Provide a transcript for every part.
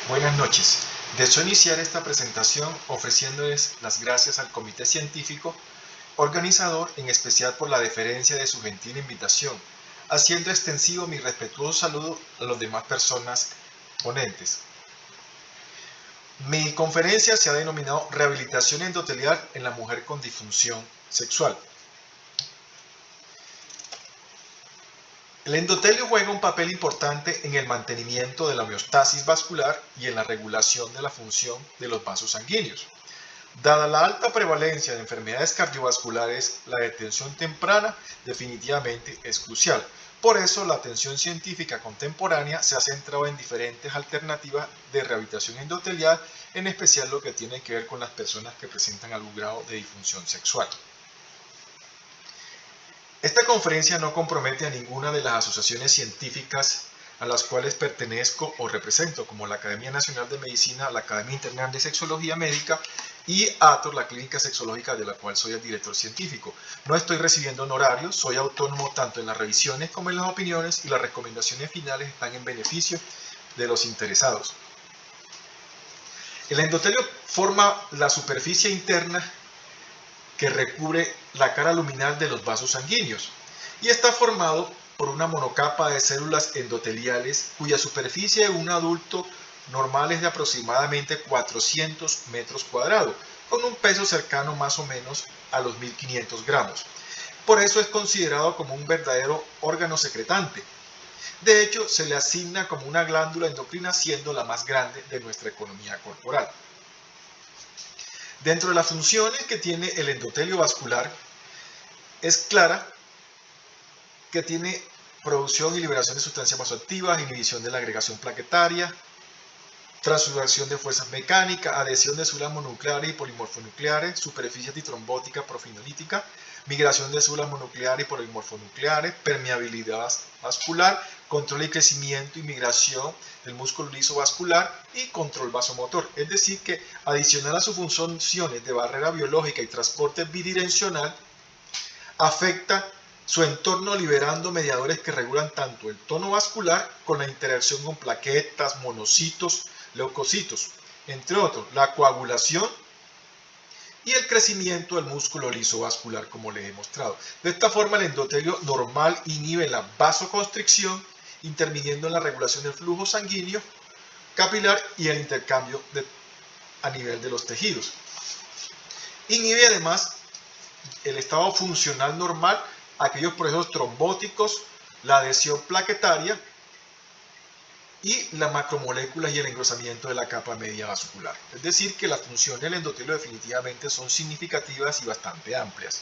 Buenas noches. Deseo iniciar esta presentación ofreciéndoles las gracias al Comité Científico organizador, en especial por la deferencia de su gentil invitación, haciendo extensivo mi respetuoso saludo a las demás personas ponentes. Mi conferencia se ha denominado Rehabilitación endotelial en la mujer con disfunción sexual. El endotelio juega un papel importante en el mantenimiento de la homeostasis vascular y en la regulación de la función de los vasos sanguíneos. Dada la alta prevalencia de enfermedades cardiovasculares, la detención temprana definitivamente es crucial. Por eso, la atención científica contemporánea se ha centrado en diferentes alternativas de rehabilitación endotelial, en especial lo que tiene que ver con las personas que presentan algún grado de disfunción sexual. Esta conferencia no compromete a ninguna de las asociaciones científicas a las cuales pertenezco o represento, como la Academia Nacional de Medicina, la Academia Internacional de Sexología Médica y ATOR, la clínica sexológica de la cual soy el director científico. No estoy recibiendo honorarios, soy autónomo tanto en las revisiones como en las opiniones y las recomendaciones finales están en beneficio de los interesados. El endotelio forma la superficie interna que recubre la cara luminal de los vasos sanguíneos y está formado por una monocapa de células endoteliales cuya superficie de un adulto normal es de aproximadamente 400 metros cuadrados, con un peso cercano más o menos a los 1500 gramos. Por eso es considerado como un verdadero órgano secretante. De hecho, se le asigna como una glándula endocrina, siendo la más grande de nuestra economía corporal. Dentro de las funciones que tiene el endotelio vascular, es clara que tiene producción y liberación de sustancias vasoactivas, inhibición de la agregación plaquetaria, transducción de fuerzas mecánicas, adhesión de células mononucleares y polimorfonucleares, superficie antitrombótica profenolítica, migración de células mononucleares y polimorfonucleares, permeabilidad vascular, control y crecimiento y migración del músculo liso vascular y control vasomotor. Es decir que adicional a sus funciones de barrera biológica y transporte bidireccional, afecta su entorno liberando mediadores que regulan tanto el tono vascular con la interacción con plaquetas, monocitos, leucocitos, entre otros, la coagulación y el crecimiento del músculo liso vascular, como les he mostrado. De esta forma, el endotelio normal inhibe la vasoconstricción, interviniendo en la regulación del flujo sanguíneo capilar y el intercambio a nivel de los tejidos. Inhibe además el estado funcional normal, aquellos procesos trombóticos, la adhesión plaquetaria y las macromoléculas y el engrosamiento de la capa media vascular. Es decir, que las funciones del endotelio definitivamente son significativas y bastante amplias.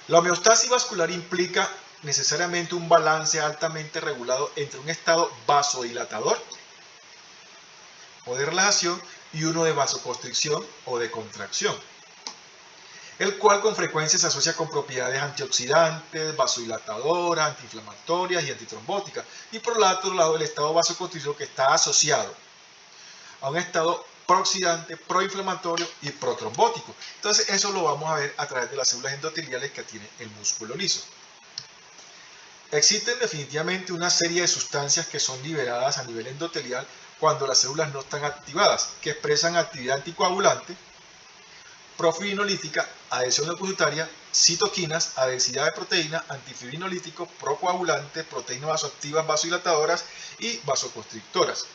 La homeostasis vascular implica necesariamente un balance altamente regulado entre un estado vasodilatador o de relajación y uno de vasoconstricción o de contracción, el cual con frecuencia se asocia con propiedades antioxidantes, vasodilatadoras, antiinflamatorias y antitrombóticas. Y por el otro lado, el estado vasoconstrictor, que está asociado a un estado prooxidante, proinflamatorio y protrombótico. Entonces eso lo vamos a ver a través de las células endoteliales que tiene el músculo liso. Existen definitivamente una serie de sustancias que son liberadas a nivel endotelial cuando las células no están activadas, que expresan actividad anticoagulante, profilinolítica, adhesión leucocitaria, citoquinas, adhesividad de proteína, antifibrinolítico, procoagulante, proteínas vasoactivas vasodilatadoras y vasoconstrictoras.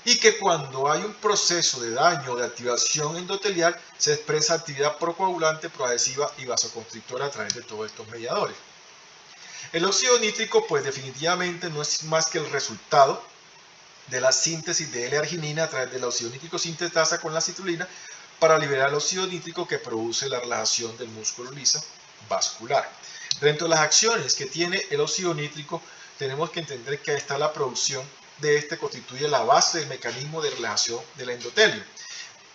Y que cuando hay un proceso de daño o de activación endotelial, se expresa actividad procoagulante, proadhesiva y vasoconstrictora a través de todos estos mediadores. El óxido nítrico, pues definitivamente no es más que el resultado de la síntesis de L-arginina a través del óxido nítrico sintetasa con la citrulina, para liberar el óxido nítrico que produce la relajación del músculo liso vascular. Dentro de las acciones que tiene el óxido nítrico, tenemos que entender que está la producción de este constituye la base del mecanismo de relajación del endotelio.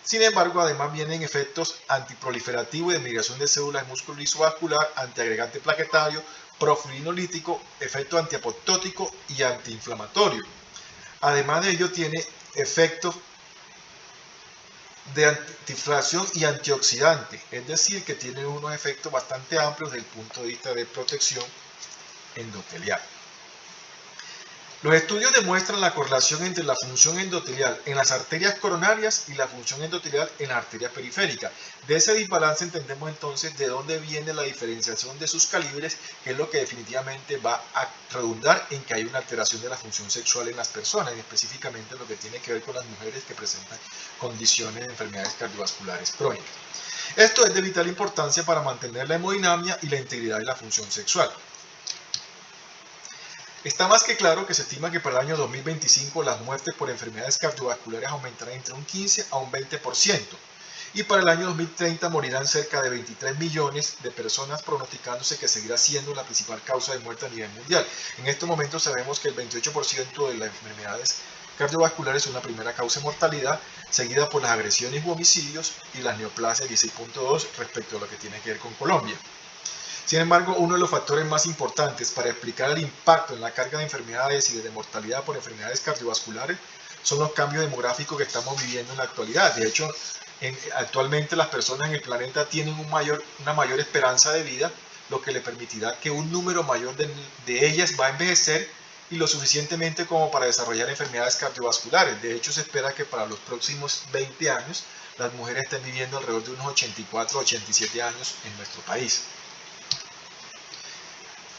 Sin embargo, además vienen efectos antiproliferativos y de migración de células del músculo liso vascular, antiagregante plaquetario, profilinolítico, efecto antiapoptótico y antiinflamatorio. Además de ello, tiene efectos de antiinflamación y antioxidante, es decir, que tiene unos efectos bastante amplios desde el punto de vista de protección endotelial. Los estudios demuestran la correlación entre la función endotelial en las arterias coronarias y la función endotelial en las arterias periféricas. De ese desbalance entendemos entonces de dónde viene la diferenciación de sus calibres, que es lo que definitivamente va a redundar en que hay una alteración de la función sexual en las personas, y específicamente lo que tiene que ver con las mujeres que presentan condiciones de enfermedades cardiovasculares crónicas. Esto es de vital importancia para mantener la hemodinamia y la integridad de la función sexual. Está más que claro que se estima que para el año 2025 las muertes por enfermedades cardiovasculares aumentarán entre un 15 a un 20%, y para el año 2030 morirán cerca de 23 millones de personas, pronosticándose que seguirá siendo la principal causa de muerte a nivel mundial. En estos momentos sabemos que el 28% de las enfermedades cardiovasculares son la primera causa de mortalidad, seguida por las agresiones u homicidios y las neoplasias 16.2 respecto a lo que tiene que ver con Colombia. Sin embargo, uno de los factores más importantes para explicar el impacto en la carga de enfermedades y de mortalidad por enfermedades cardiovasculares son los cambios demográficos que estamos viviendo en la actualidad. De hecho, actualmente las personas en el planeta tienen una mayor esperanza de vida, lo que le permitirá que un número mayor de ellas va a envejecer y lo suficientemente como para desarrollar enfermedades cardiovasculares. De hecho, se espera que para los próximos 20 años las mujeres estén viviendo alrededor de unos 84 o 87 años en nuestro país.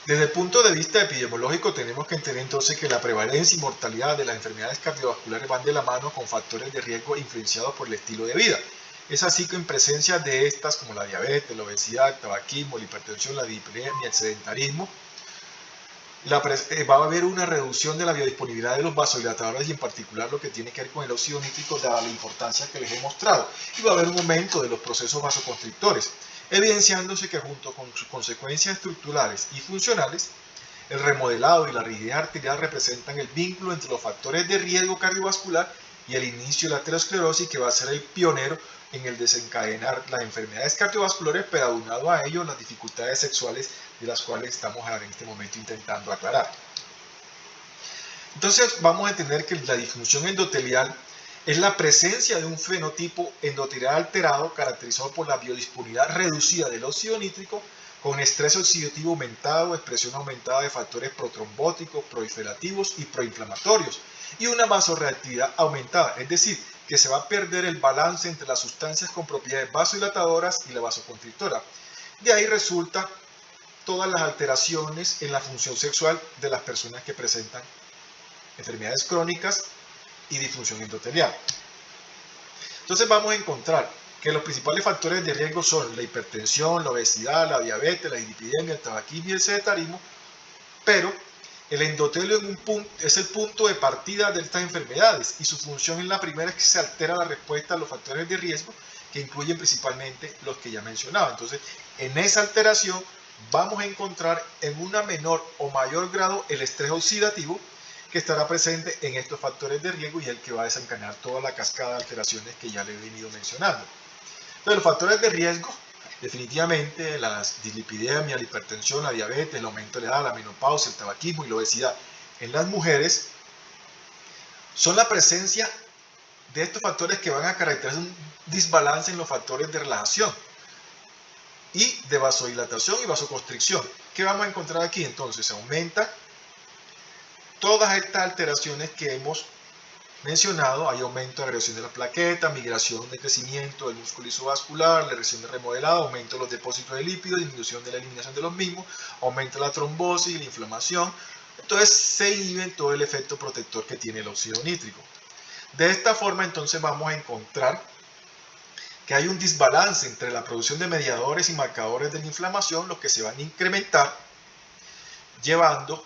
Desde el punto de vista epidemiológico tenemos que entender entonces que la prevalencia y mortalidad de las enfermedades cardiovasculares van de la mano con factores de riesgo influenciados por el estilo de vida. Es así que en presencia de estas como la diabetes, la obesidad, el tabaquismo, la hipertensión, la dislipidemia, el sedentarismo, va a haber una reducción de la biodisponibilidad de los vasodilatadores y en particular lo que tiene que ver con el óxido nítrico, dada la importancia que les he mostrado, y va a haber un aumento de los procesos vasoconstrictores, evidenciándose que junto con sus consecuencias estructurales y funcionales, el remodelado y la rigidez arterial representan el vínculo entre los factores de riesgo cardiovascular y el inicio de la aterosclerosis, que va a ser el pionero en el desencadenar las enfermedades cardiovasculares, pero aunado a ello las dificultades sexuales de las cuales estamos en este momento intentando aclarar. Entonces vamos a entender que la disfunción endotelial es la presencia de un fenotipo endotelial alterado caracterizado por la biodisponibilidad reducida del óxido nítrico, con estrés oxidativo aumentado, expresión aumentada de factores protrombóticos, proliferativos y proinflamatorios, y una vasorreactividad aumentada, es decir, que se va a perder el balance entre las sustancias con propiedades vasodilatadoras y la vasoconstrictora. De ahí resulta todas las alteraciones en la función sexual de las personas que presentan enfermedades crónicas y disfunción endotelial. Entonces vamos a encontrar que los principales factores de riesgo son la hipertensión, la obesidad, la diabetes, la dislipidemia, el tabaquismo y el sedentarismo, pero el endotelio es el punto de partida de estas enfermedades, y su función en la primera es que se altera la respuesta a los factores de riesgo, que incluyen principalmente los que ya mencionaba. Entonces, en esa alteración vamos a encontrar en una menor o mayor grado el estrés oxidativo, que estará presente en estos factores de riesgo y el que va a desencadenar toda la cascada de alteraciones que ya le he venido mencionando. Entonces, los factores de riesgo, definitivamente la dislipidemia, la hipertensión, la diabetes, el aumento de la edad, la menopausia, el tabaquismo y la obesidad en las mujeres, son la presencia de estos factores que van a caracterizar un desbalance en los factores de relajación y de vasodilatación y vasoconstricción. ¿Qué vamos a encontrar aquí? Entonces se aumenta todas estas alteraciones que hemos mencionado. Hay aumento de agresión de la plaqueta, migración de crecimiento del músculo isovascular, la reacción de remodelado, aumento de los depósitos de lípidos, disminución de la eliminación de los mismos, aumento de la trombosis, la inflamación. Entonces se inhibe todo el efecto protector que tiene el óxido nítrico. De esta forma entonces vamos a encontrar que hay un desbalance entre la producción de mediadores y marcadores de la inflamación, los que se van a incrementar, llevando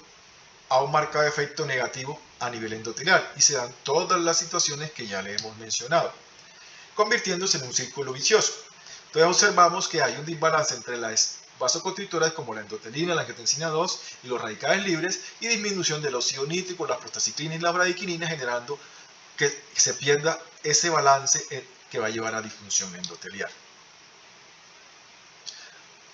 a un marcado efecto negativo a nivel endotelial, y se dan todas las situaciones que ya le hemos mencionado, convirtiéndose en un círculo vicioso. Entonces observamos que hay un desbalance entre las vasoconstrictoras como la endotelina, la angiotensina 2 y los radicales libres, y disminución del óxido nítrico, la prostaciclina y la bradiquinina, generando que se pierda ese balance que va a llevar a disfunción endotelial.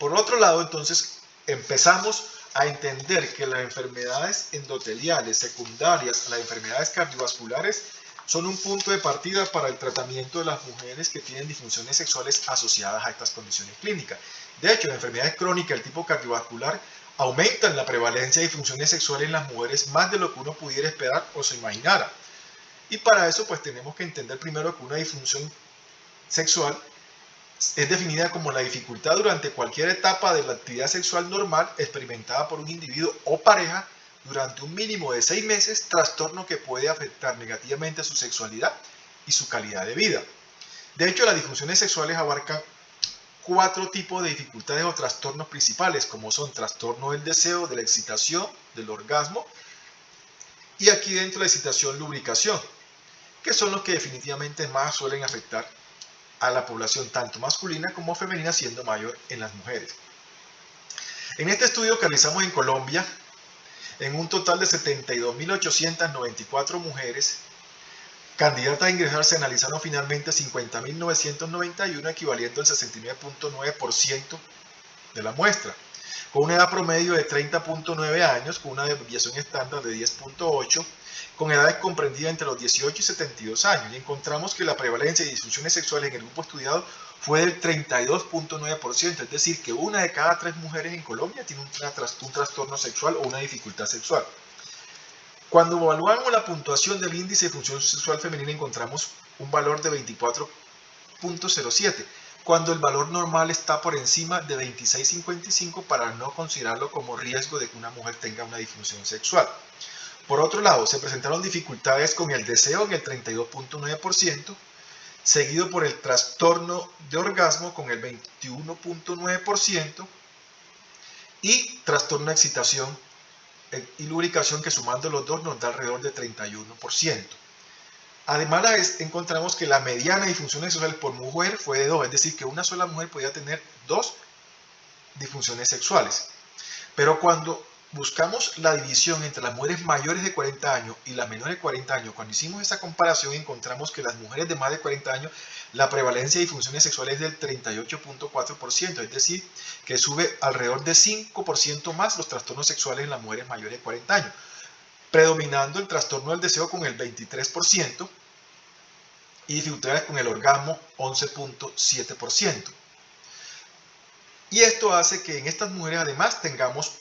Por otro lado, entonces, empezamos a entender que las enfermedades endoteliales secundarias a las enfermedades cardiovasculares son un punto de partida para el tratamiento de las mujeres que tienen disfunciones sexuales asociadas a estas condiciones clínicas. De hecho, en enfermedades crónicas del tipo cardiovascular aumentan la prevalencia de disfunciones sexuales en las mujeres más de lo que uno pudiera esperar o se imaginara. Y para eso pues tenemos que entender primero que una disfunción sexual es definida como la dificultad durante cualquier etapa de la actividad sexual normal experimentada por un individuo o pareja durante un mínimo de 6 meses, trastorno que puede afectar negativamente a su sexualidad y su calidad de vida. De hecho, las disfunciones sexuales abarcan 4 tipos de dificultades o trastornos principales, como son trastorno del deseo, de la excitación, del orgasmo, y aquí dentro la excitación, lubricación, que son los que definitivamente más suelen afectar a la población tanto masculina como femenina, siendo mayor en las mujeres. En este estudio que realizamos en Colombia, en un total de 72.894 mujeres candidatas a ingresar, se analizaron finalmente 50.991, equivaliendo al 69.9% de la muestra, con una edad promedio de 30.9 años, con una desviación estándar de 10.8, con edades comprendidas entre los 18 y 72 años, y encontramos que la prevalencia de disfunciones sexuales en el grupo estudiado fue del 32.9%, es decir, que una de cada 3 mujeres en Colombia tiene un trastorno sexual o una dificultad sexual. Cuando evaluamos la puntuación del índice de función sexual femenina, encontramos un valor de 24.07, cuando el valor normal está por encima de 26.55 para no considerarlo como riesgo de que una mujer tenga una disfunción sexual. Por otro lado, se presentaron dificultades con el deseo en el 32.9%, seguido por el trastorno de orgasmo con el 21.9% y trastorno de excitación y lubricación, que sumando los dos nos da alrededor de 31%. Además, encontramos que la mediana de disfunciones sexuales por mujer fue de 2, es decir, que una sola mujer podía tener 2 disfunciones sexuales. Pero cuando buscamos la división entre las mujeres mayores de 40 años y las menores de 40 años, cuando hicimos esa comparación, encontramos que las mujeres de más de 40 años, la prevalencia de disfunciones sexuales es del 38.4%, es decir, que sube alrededor de 5% más los trastornos sexuales en las mujeres mayores de 40 años, predominando el trastorno del deseo con el 23% y dificultades con el orgasmo 11.7%. Y esto hace que en estas mujeres además tengamos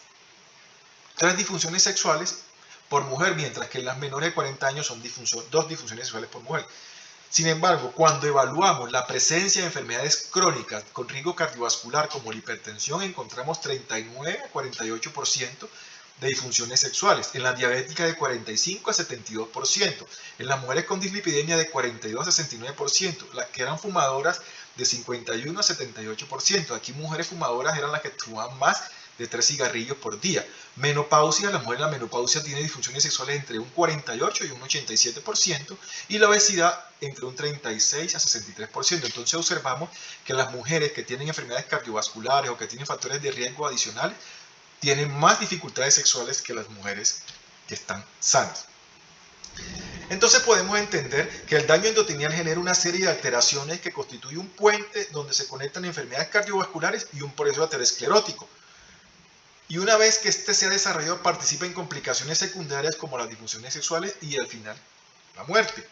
3 disfunciones sexuales por mujer, mientras que en las menores de 40 años son 2 disfunciones sexuales por mujer. Sin embargo, cuando evaluamos la presencia de enfermedades crónicas con riesgo cardiovascular como la hipertensión, encontramos 39 a 48% de disfunciones sexuales, en las diabéticas de 45 a 72%, en las mujeres con dislipidemia de 42 a 69%, las que eran fumadoras de 51 a 78%, aquí mujeres fumadoras eran las que fumaban más de 3 cigarrillos por día. Menopausia, la mujer en la menopausia tiene disfunciones sexuales entre un 48 y un 87%, y la obesidad entre un 36 a 63%. Entonces observamos que las mujeres que tienen enfermedades cardiovasculares o que tienen factores de riesgo adicionales tienen más dificultades sexuales que las mujeres que están sanas. Entonces podemos entender que el daño endotelial genera una serie de alteraciones que constituye un puente donde se conectan enfermedades cardiovasculares y un proceso aterosclerótico. Y una vez que este se ha desarrollado, participa en complicaciones secundarias como las disfunciones sexuales y al final la muerte.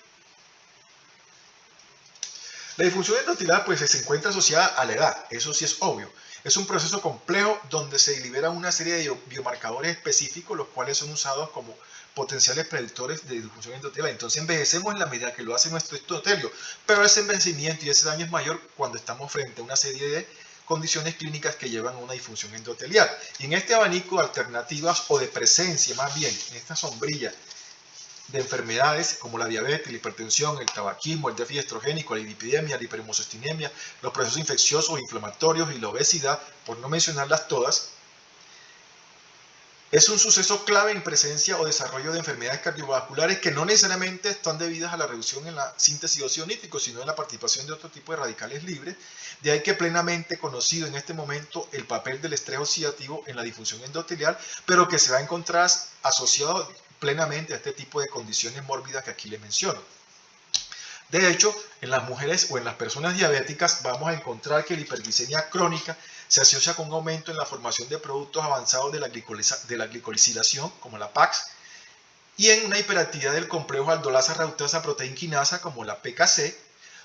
La disfunción endotelial pues se encuentra asociada a la edad, eso sí es obvio. Es un proceso complejo donde se libera una serie de biomarcadores específicos, los cuales son usados como potenciales predictores de disfunción endotelial. Entonces envejecemos en la medida que lo hace nuestro endotelio, pero ese envejecimiento y ese daño es mayor cuando estamos frente a una serie de condiciones clínicas que llevan a una disfunción endotelial. Y en este abanico de alternativas o de presencia, más bien, en esta sombrilla de enfermedades como la diabetes, la hipertensión, el tabaquismo, el déficit estrogénico, la lipidemia, la hiperhemocestinemia, los procesos infecciosos, inflamatorios y la obesidad, por no mencionarlas todas, es un suceso clave en presencia o desarrollo de enfermedades cardiovasculares que no necesariamente están debidas a la reducción en la síntesis de óxido nítrico, sino en la participación de otro tipo de radicales libres. De ahí que plenamente conocido en este momento el papel del estrés oxidativo en la disfunción endotelial, pero que se va a encontrar asociado plenamente a este tipo de condiciones mórbidas que aquí les menciono. De hecho, en las mujeres o en las personas diabéticas vamos a encontrar que la hiperglicemia crónica se asocia con un aumento en la formación de productos avanzados de la glicolilación, como la PAX, y en una hiperactividad del complejo aldolasa reductasa proteinquinasa, como la PKC,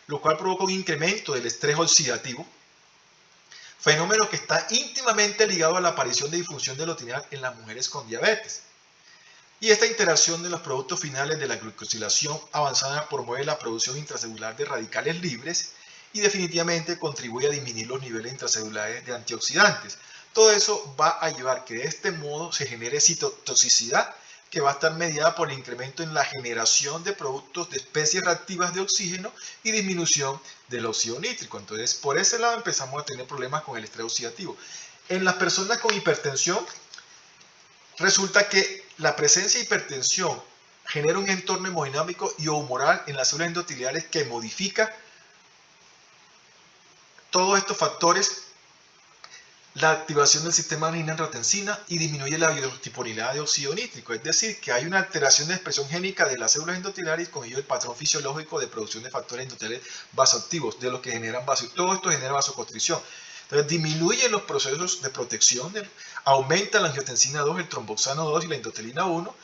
lo cual provoca un incremento del estrés oxidativo, fenómeno que está íntimamente ligado a la aparición de disfunción endotelial en las mujeres con diabetes. Y esta interacción de los productos finales de la glucosilación avanzada promueve la producción intracelular de radicales libres y definitivamente contribuye a disminuir los niveles intracelulares de antioxidantes. Todo eso va a llevar que de este modo se genere citotoxicidad, que va a estar mediada por el incremento en la generación de productos de especies reactivas de oxígeno y disminución del óxido nítrico. Entonces, por ese lado empezamos a tener problemas con el estrés oxidativo. En las personas con hipertensión, resulta que la presencia de hipertensión genera un entorno hemodinámico y humoral en las células endoteliales que modifica todos estos factores, la activación del sistema renina-angiotensina y disminuye la biodisponibilidad de óxido nítrico. Es decir, que hay una alteración de expresión génica de las células endoteliales y con ello el patrón fisiológico de producción de factores endoteliales vasoactivos, de los que generan todo esto genera vasoconstricción. Entonces disminuyen los procesos de protección, aumenta la angiotensina 2, el tromboxano 2 y la endotelina 1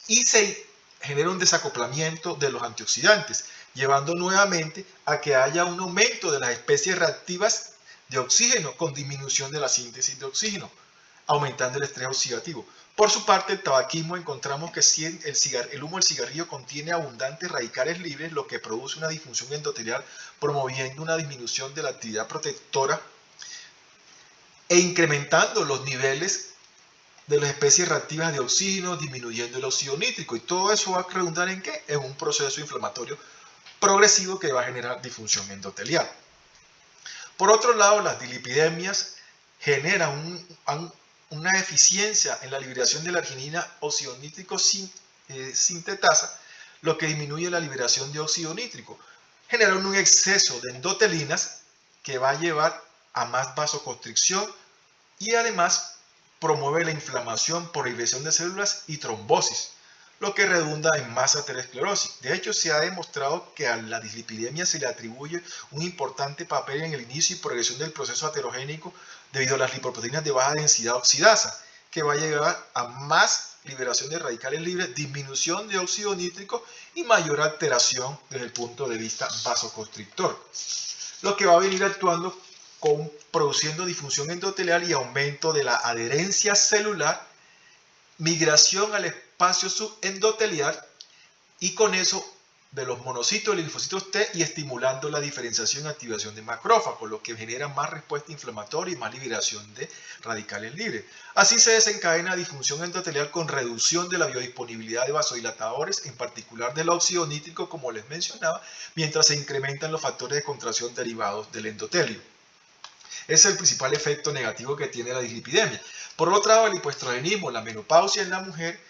y se genera un desacoplamiento de los antioxidantes, llevando nuevamente a que haya un aumento de las especies reactivas de oxígeno con disminución de la síntesis de oxígeno, aumentando el estrés oxidativo. Por su parte, el tabaquismo encontramos que si el humo del cigarrillo contiene abundantes radicales libres, lo que produce una disfunción endotelial, promoviendo una disminución de la actividad protectora e incrementando los niveles de las especies reactivas de oxígeno, disminuyendo el óxido nítrico. Y todo eso va a redundar ¿en qué? En un proceso inflamatorio progresivo que va a generar disfunción endotelial. Por otro lado, las dislipidemias generan una eficiencia en la liberación de la arginina óxido nítrico sintetasa, lo que disminuye la liberación de óxido nítrico, generando un exceso de endotelinas que va a llevar a más vasoconstricción y además promueve la inflamación por irritación de células y trombosis, lo que redunda en más aterosclerosis. De hecho, se ha demostrado que a la dislipidemia se le atribuye un importante papel en el inicio y progresión del proceso aterogénico debido a las lipoproteínas de baja densidad oxidasa, que va a llevar a más liberación de radicales libres, disminución de óxido nítrico y mayor alteración desde el punto de vista vasoconstrictor, lo que va a venir actuando produciendo disfunción endotelial y aumento de la adherencia celular, migración al espacio subendotelial y con eso de los monocitos y linfocitos T y estimulando la diferenciación y activación de macrófagos, lo que genera más respuesta inflamatoria y más liberación de radicales libres. Así se desencadena disfunción endotelial con reducción de la biodisponibilidad de vasodilatadores, en particular del óxido nítrico, como les mencionaba, mientras se incrementan los factores de contracción derivados del endotelio. Ese es el principal efecto negativo que tiene la dislipidemia. Por otro lado, el hipoestrogenismo, la menopausia en la mujer,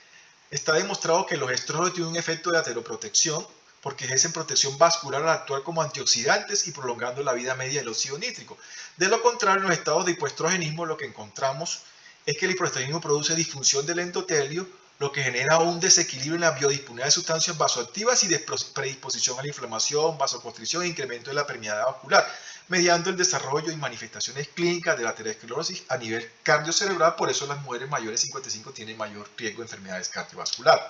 está demostrado que los estrógenos tienen un efecto de ateroprotección porque ejercen protección vascular al actuar como antioxidantes y prolongando la vida media del óxido nítrico. De lo contrario, en los estados de hipoestrogenismo lo que encontramos es que el hipoestrogenismo produce disfunción del endotelio, lo que genera un desequilibrio en la biodisponibilidad de sustancias vasoactivas y de predisposición a la inflamación, vasoconstricción e incremento de la permeabilidad vascular, mediando el desarrollo y manifestaciones clínicas de la aterosclerosis a nivel cardiocerebral. Por eso las mujeres mayores de 55 tienen mayor riesgo de enfermedades cardiovasculares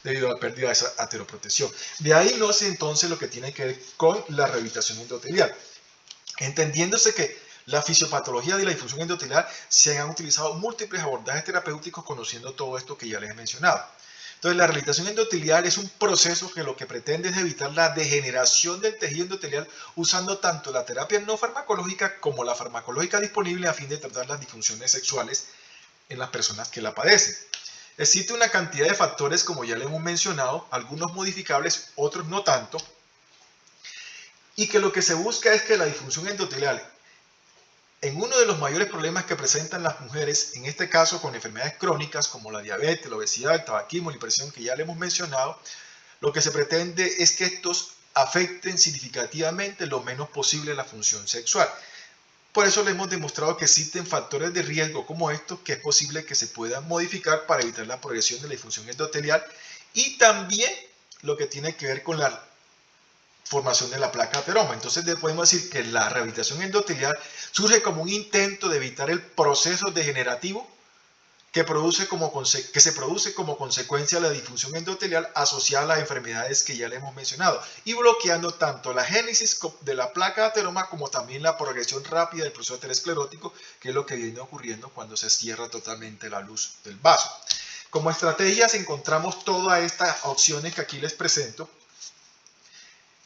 debido a la pérdida de esa ateroprotección. De ahí nace entonces lo que tiene que ver con la rehabilitación endotelial, entendiéndose que la fisiopatología de la disfunción endotelial se han utilizado múltiples abordajes terapéuticos conociendo todo esto que ya les he mencionado. Entonces, la rehabilitación endotelial es un proceso que lo que pretende es evitar la degeneración del tejido endotelial usando tanto la terapia no farmacológica como la farmacológica disponible a fin de tratar las disfunciones sexuales en las personas que la padecen. Existe una cantidad de factores, como ya les hemos mencionado, algunos modificables, otros no tanto, y que lo que se busca es que la disfunción endotelial, en uno de los mayores problemas que presentan las mujeres, en este caso con enfermedades crónicas como la diabetes, la obesidad, el tabaquismo, la hipertensión que ya le hemos mencionado, lo que se pretende es que estos afecten significativamente lo menos posible la función sexual. Por eso le hemos demostrado que existen factores de riesgo como estos que es posible que se puedan modificar para evitar la progresión de la disfunción endotelial y también lo que tiene que ver con la formación de la placa ateroma. Entonces podemos decir que la rehabilitación endotelial surge como un intento de evitar el proceso degenerativo que se produce como consecuencia de la disfunción endotelial asociada a las enfermedades que ya le hemos mencionado y bloqueando tanto la génesis de la placa de ateroma como también la progresión rápida del proceso aterosclerótico, que es lo que viene ocurriendo cuando se cierra totalmente la luz del vaso. Como estrategias encontramos todas estas opciones que aquí les presento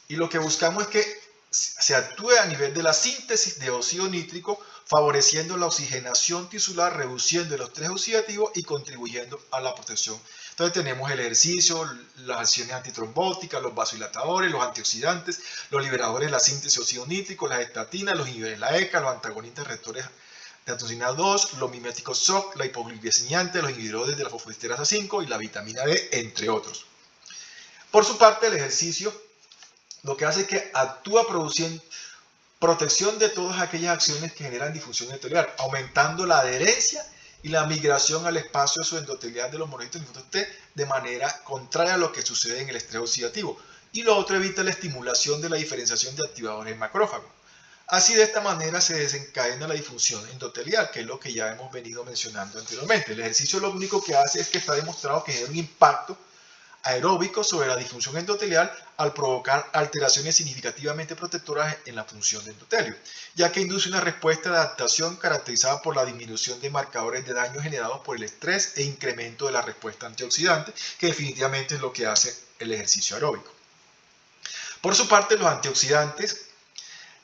y lo que buscamos es que se actúe a nivel de la síntesis de óxido nítrico, favoreciendo la oxigenación tisular, reduciendo el estrés oxidativo y contribuyendo a la protección. Entonces tenemos el ejercicio, las acciones antitrombóticas, los vasodilatadores, los antioxidantes, los liberadores de la síntesis de óxido nítrico, las estatinas, los inhibidores de la ECA, los antagonistas receptores de angiotensina 2, los miméticos SOC, la hipoglicemiante, los inhibidores de la fosfodiesterasa 5 y la vitamina D, entre otros. Por su parte, el ejercicio lo que hace es que actúa produciendo protección de todas aquellas acciones que generan disfunción endotelial, aumentando la adherencia y la migración al espacio endotelial de los monocitos linfocitos T de manera contraria a lo que sucede en el estrés oxidativo. Y lo otro evita la estimulación de la diferenciación de activadores en macrófago. Así, de esta manera se desencadena la disfunción endotelial, que es lo que ya hemos venido mencionando anteriormente. El ejercicio lo único que hace es que está demostrado que genera un impacto aeróbico sobre la disfunción endotelial al provocar alteraciones significativamente protectoras en la función del endotelio, ya que induce una respuesta de adaptación caracterizada por la disminución de marcadores de daño generados por el estrés e incremento de la respuesta antioxidante, que definitivamente es lo que hace el ejercicio aeróbico. Por su parte, los antioxidantes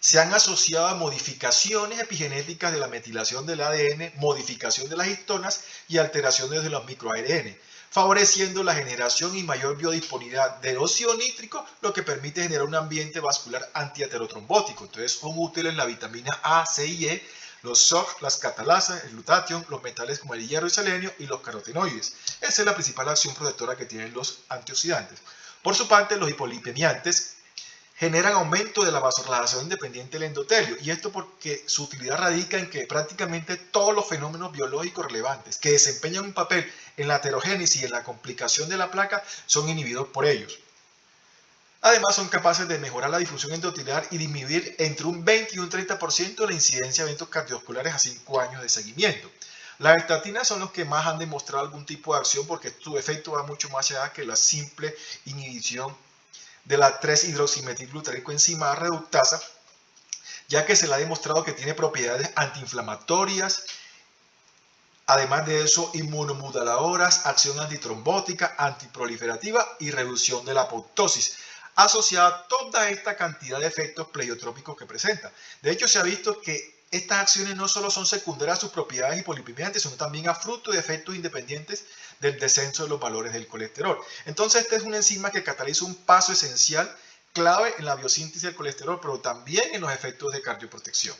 se han asociado a modificaciones epigenéticas de la metilación del ADN, modificación de las histonas y alteraciones de los microARN, favoreciendo la generación y mayor biodisponibilidad de óxido nítrico, lo que permite generar un ambiente vascular antiaterotrombótico. Entonces son útiles la vitamina A, C y E, los SOC, las catalasas, el glutatión, los metales como el hierro y selenio y los carotenoides. Esa es la principal acción protectora que tienen los antioxidantes. Por su parte, los hipolipemiantes generan aumento de la vasodilatación independiente del endotelio, y esto porque su utilidad radica en que prácticamente todos los fenómenos biológicos relevantes que desempeñan un papel en la aterogénesis y en la complicación de la placa son inhibidos por ellos. Además, son capaces de mejorar la difusión endotelial y disminuir entre un 20 y un 30% la incidencia de eventos cardiovasculares a 5 años de seguimiento. Las estatinas son los que más han demostrado algún tipo de acción porque su efecto va mucho más allá que la simple inhibición de la 3-hidroximetilglutaricoenzima reductasa, ya que se le ha demostrado que tiene propiedades antiinflamatorias, además de eso inmunomoduladoras, acción antitrombótica, antiproliferativa y reducción de la apoptosis, asociada a toda esta cantidad de efectos pleiotrópicos que presenta. De hecho, se ha visto que estas acciones no solo son secundarias a sus propiedades hipolipemiantes, sino también a fruto de efectos independientes del descenso de los valores del colesterol. Entonces, esta es una enzima que cataliza un paso esencial, clave en la biosíntesis del colesterol, pero también en los efectos de cardioprotección.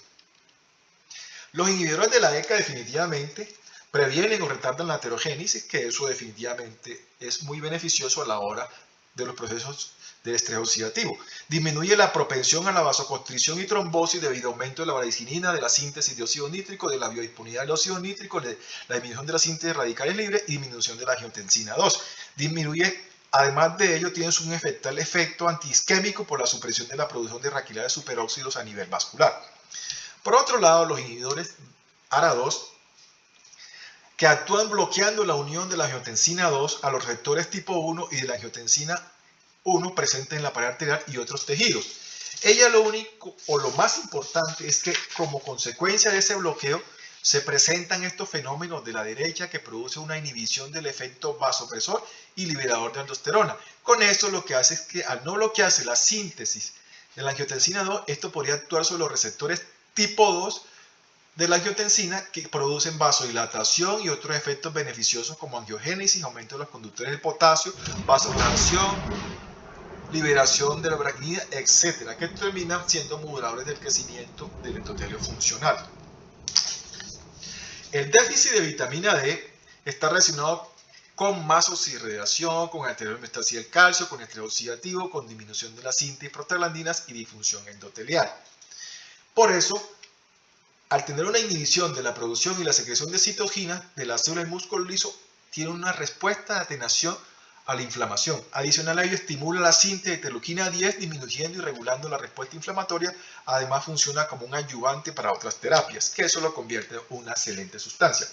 Los inhibidores de la ECA definitivamente previenen o retardan la aterogénesis, que eso definitivamente es muy beneficioso a la hora de los procesos del estrés oxidativo. Disminuye la propensión a la vasoconstricción y trombosis debido a aumento de la bradicininina, de la síntesis de óxido nítrico, de la biodisponibilidad del óxido nítrico, de la disminución de la síntesis de radicales libres y disminución de la angiotensina 2. Disminuye, además de ello, tiene un efecto antiisquémico por la supresión de la producción de raquilares superóxidos a nivel vascular. Por otro lado, los inhibidores ARA2, que actúan bloqueando la unión de la angiotensina 2 a los receptores tipo 1 y de la angiotensina 1 presente en la pared arterial y otros tejidos. Ella lo único o lo más importante es que como consecuencia de ese bloqueo se presentan estos fenómenos de la derecha que produce una inhibición del efecto vasopresor y liberador de aldosterona. Con esto lo que hace es que al no bloquearse la síntesis de la angiotensina 2, esto podría actuar sobre los receptores tipo 2 de la angiotensina que producen vasodilatación y otros efectos beneficiosos como angiogénesis, aumento de los conductores del potasio, vasodilatación, liberación de la braquinina, etcétera, que terminan siendo moduladores del crecimiento del endotelio funcional. El déficit de vitamina D está relacionado con más oxirradiación, con alterar la homeostasis del calcio, con estrés oxidativo, con disminución de la síntesis de prostaglandinas y disfunción endotelial. Por eso, al tener una inhibición de la producción y la secreción de citoquinas de la célula del músculo liso, tiene una respuesta de atenuación a la inflamación. Adicional a ello, estimula la síntesis de interleuquina 10, disminuyendo y regulando la respuesta inflamatoria. Además, funciona como un ayudante para otras terapias, que eso lo convierte en una excelente sustancia.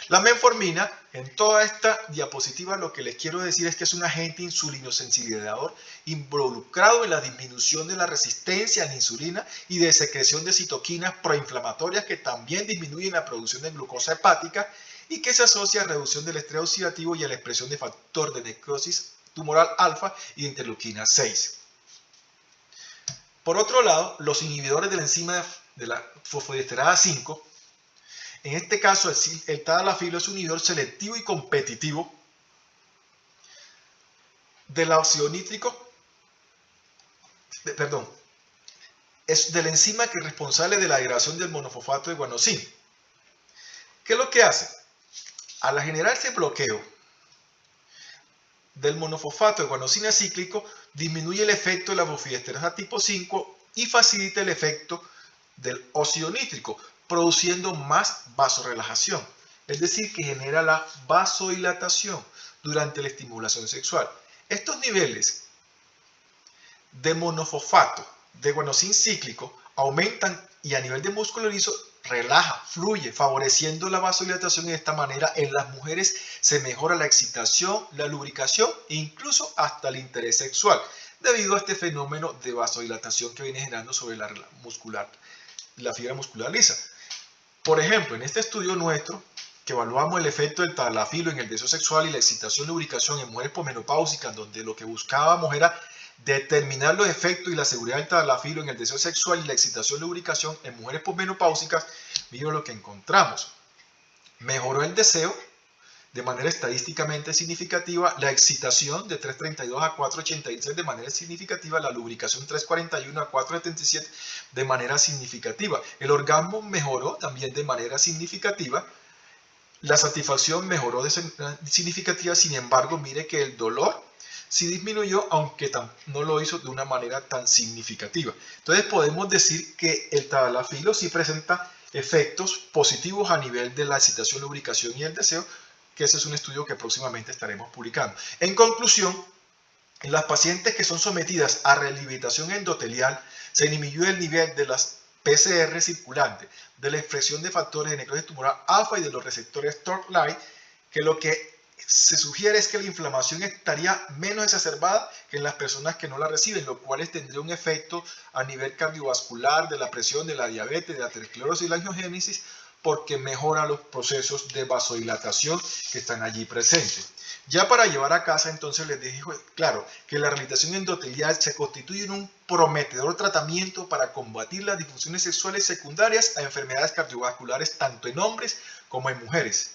La metformina, en toda esta diapositiva lo que les quiero decir es que es un agente insulinosensibilizador involucrado en la disminución de la resistencia a la insulina y de secreción de citoquinas proinflamatorias que también disminuyen la producción de glucosa hepática y que se asocia a reducción del estrés oxidativo y a la expresión de factor de necrosis tumoral alfa y de interleuquina 6. Por otro lado, los inhibidores de la enzima de la fosfodiesterasa 5, en este caso el tadalafilo es un inhibidor selectivo y competitivo del óxido nítrico, es de la enzima que es responsable de la degradación del monofosfato de guanosina. ¿Qué es lo que hace? Al generarse bloqueo del monofosfato de guanosina cíclico, disminuye el efecto de la fosfodiesterasa tipo 5 y facilita el efecto del óxido nítrico, produciendo más vasorelajación, es decir, que genera la vasodilatación durante la estimulación sexual. Estos niveles de monofosfato de guanosina cíclico aumentan y a nivel de músculo liso relaja, fluye, favoreciendo la vasodilatación y de esta manera en las mujeres se mejora la excitación, la lubricación e incluso hasta el interés sexual, debido a este fenómeno de vasodilatación que viene generando sobre la fibra muscular lisa. Por ejemplo, en este estudio nuestro, que evaluamos el efecto del tadalafilo en el deseo sexual y la excitación y lubricación en mujeres posmenopáusicas, donde lo que buscábamos era determinar los efectos y la seguridad del tadalafilo en el deseo sexual y la excitación y lubricación en mujeres posmenopáusicas, miren lo que encontramos. Mejoró el deseo de manera estadísticamente significativa, la excitación de 332 a 486 de manera significativa, la lubricación 341 a 477 de manera significativa. El orgasmo mejoró también de manera significativa, la satisfacción mejoró de significativa, sin embargo, mire que el dolor sí disminuyó, aunque no lo hizo de una manera tan significativa. Entonces podemos decir que el tadalafilo sí presenta efectos positivos a nivel de la excitación, lubricación y el deseo, que ese es un estudio que próximamente estaremos publicando. En conclusión, en las pacientes que son sometidas a rehabilitación endotelial, se disminuyó el nivel de las PCR circulantes, de la expresión de factores de necrosis tumoral alfa y de los receptores TORC-LIGHT, que lo que se sugiere es que la inflamación estaría menos exacerbada que en las personas que no la reciben, lo cual tendría un efecto a nivel cardiovascular, de la presión, de la diabetes, de la aterosclerosis y la angiogénesis, porque mejora los procesos de vasodilatación que están allí presentes. Ya para llevar a casa, entonces les dejo claro que la rehabilitación endotelial se constituye en un prometedor tratamiento para combatir las disfunciones sexuales secundarias a enfermedades cardiovasculares tanto en hombres como en mujeres.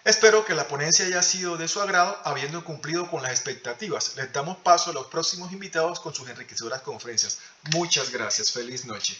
Espero que la ponencia haya sido de su agrado, habiendo cumplido con las expectativas. Les damos paso a los próximos invitados con sus enriquecedoras conferencias. Muchas gracias. Feliz noche.